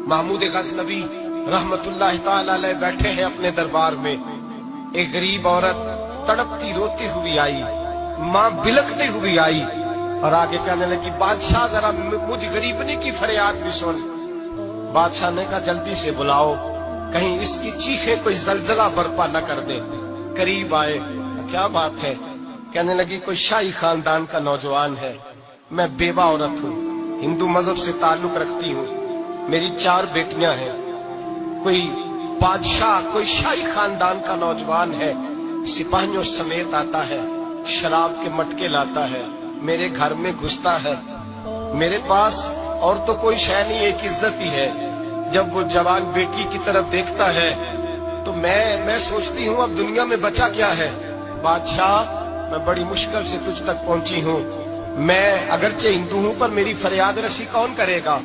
महमूद गजनवी रहमतुल्लाह ताला अलैह बैठे हैं अपने दरबार में। एक गरीब औरत तड़पती रोती हुई आई, माँ बिलखती हुई आई और आगे कहने लगी, बादशाह जरा मुझ गरीबनी की फरियाद भी सुन। बादशाह ने कहा, जल्दी से बुलाओ, कहीं इसकी चीखे कोई जलजला बर्पा न कर दे। करीब आए, क्या बात है? कहने लगी, कोई शाही खानदान का नौजवान है, मैं बेवा औरत हूँ, हिंदू मजहब से ताल्लुक रखती हूँ, मेरी 4 बेटियां हैं, कोई बादशाह कोई शाही खानदान का नौजवान है, सिपाहियों समेत आता है, शराब के मटके लाता है, मेरे घर में घुसता है, मेरे पास और तो कोई शय नहीं, एक इज्जत ही है। जब वो जवान बेटी की तरफ देखता है तो मैं सोचती हूँ अब दुनिया में बचा क्या है। बादशाह, मैं बड़ी मुश्किल से तुझ तक पहुंची हूँ, मैं अगरचे हिंदू हूँ पर मेरी फरियाद रसी कौन करेगा?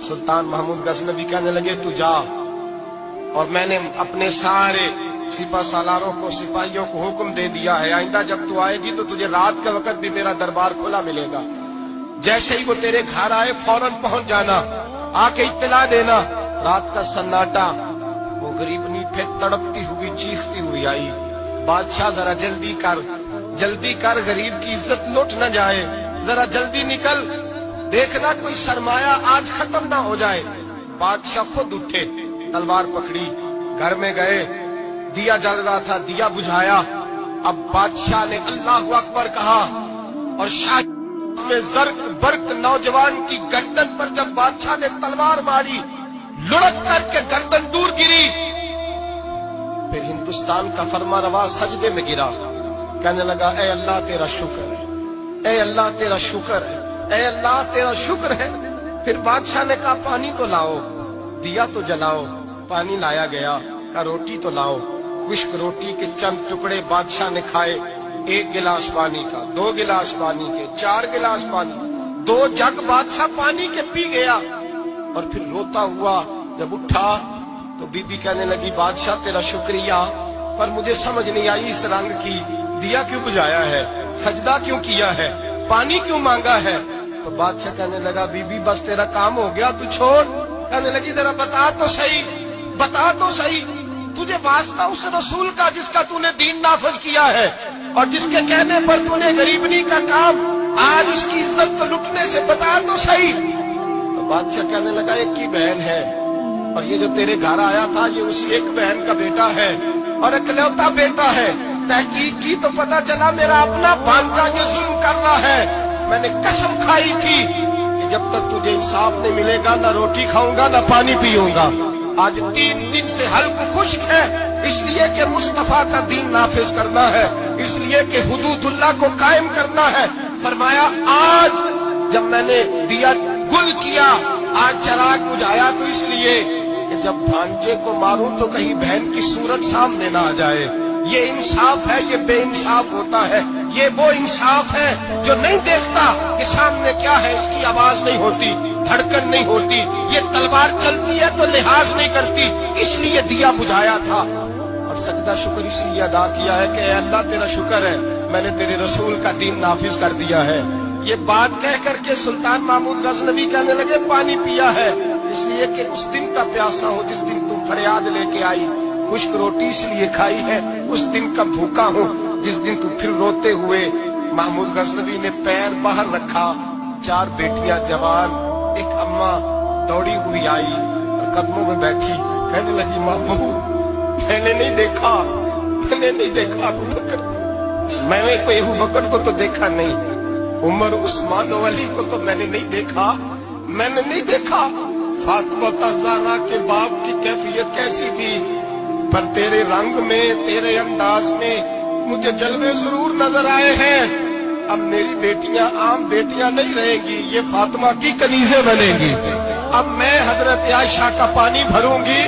सुल्तान महमूद गजनवी कहने लगे, तू जा। और मैंने अपने सारे सिपा सालारों को, सिपाहियों को हुक्म दे दिया है, आइंदा जब तू आएगी तो तुझे रात के वक्त भी मेरा दरबार खुला मिलेगा। जैसे ही वो तेरे घर आए फौरन पहुंच जाना, आके इत्तला देना। रात का सन्नाटा, वो गरीबनी फिर तड़पती हुई चीखती हुई आई, बादशाह जरा जल्दी कर, गरीब की इज्जत लुट न जाए, जरा जल्दी निकल, देखना कोई सरमाया आज खत्म ना हो जाए। बादशाह खुद उठे, तलवार पकड़ी, घर में गए, दिया जल रहा था, दिया बुझाया। अब बादशाह ने अल्लाहु अकबर कहा और शाह में जर्क बर्क नौजवान की गर्दन पर जब बादशाह ने तलवार मारी, लुढ़क करके गर्दन दूर गिरी। फिर हिंदुस्तान का फरमा रवा सजदे में गिरा, कहने लगा, ए अल्लाह तेरा शुक्र है, ए अल्लाह तेरा शुक्र है, ए अल्लाह तेरा शुक्र है। फिर बादशाह ने कहा, पानी तो लाओ, दिया तो जलाओ। पानी लाया गया, कहा रोटी तो लाओ। खुश्क रोटी के चंद टुकड़े बादशाह ने खाए, 1 गिलास पानी का, 2 गिलास पानी के, 4 गिलास पानी, 2 जग बादशाह पानी के पी गया। और फिर रोता हुआ जब उठा तो बीबी कहने लगी, बादशाह तेरा शुक्रिया, पर मुझे समझ नहीं आई इस रंग की, दिया क्यों बुझाया है, सजदा क्यों किया है, पानी क्यों मांगा है? तो बादशाह कहने लगा, बीबी बस तेरा काम हो गया, तू छोड़। कहने लगी, जरा बता तो सही, तुझे वास्ता उस रसूल का जिसका तूने दीन नाफज किया है और जिसके कहने पर तूने गरीबनी का काम, आज उसकी इज्जत को लुटने से बता तो सही। तो बादशाह कहने लगा, एक ही बहन है और ये जो तेरे घर आया था ये उसी एक बहन का बेटा है और इकलौता बेटा है। तहकीक की तो पता चला मेरा अपना भांजा ये जुल्म कर रहा है। मैंने कसम खाई थी कि जब तक तुझे इंसाफ नहीं मिलेगा ना रोटी खाऊंगा ना पानी पीऊंगा। आज 3 दिन से हल्क खुश्क है, इसलिए कि मुस्तफा का दीन नाफिज करना है, इसलिए कि हुदूदुल्लाह को कायम करना है। फरमाया, आज जब मैंने दिया गुल किया, आज चराग बुझाया, तो इसलिए कि जब भांजे को मारूं तो कहीं बहन की सूरत सामने ना आ जाए। ये इंसाफ है, ये बेइंसाफ होता है। ये वो इंसाफ है जो नहीं देखता कि सामने क्या है, इसकी आवाज नहीं होती, धड़कन नहीं होती, ये तलवार चलती है तो लिहाज नहीं करती, इसलिए दिया बुझाया था। और सजदा शुक्र इसलिए अदा किया है कि अल्लाह तेरा शुक्र है, मैंने तेरे रसूल का दीन नाफिज कर दिया है। ये बात कह करके सुल्तान महमूद गजनवी कहने लगे, पानी पिया है इसलिए कि उस दिन का प्यासा हो जिस दिन तुम फरियाद लेके आई, खुश्क रोटी इसलिए खाई है उस दिन का भूखा हूँ जिस दिन तुम फिर रोते हुए। महमूद गजनवी ने पैर बाहर रखा, 4 बेटियां जवान, एक अम्मा दौड़ी हुई आई और कदमों में बैठी, कहने लगी, महमूद मैंने नहीं देखा अबू बकर, मैंने कोई अबू बकर को तो देखा नहीं, उमर उस्मान वली को तो मैंने नहीं देखा, फातिमा ज़हरा के बाप की कैफियत कैसी थी, पर तेरे रंग में, तेरे अंदाज में मुझे जलवे जरूर नजर आए हैं। अब मेरी बेटियां आम बेटियां नहीं रहेंगी, ये फातिमा की कनीज़ें बनेंगी। अब मैं हजरत आयशा का पानी भरूंगी,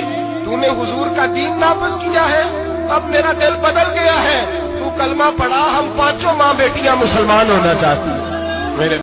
तूने हुजूर का दीन नाफिज किया है, अब मेरा दिल बदल गया है, तू कलमा पढ़ा, हम 5 माँ बेटियां मुसलमान होना चाहती हैं। मेरे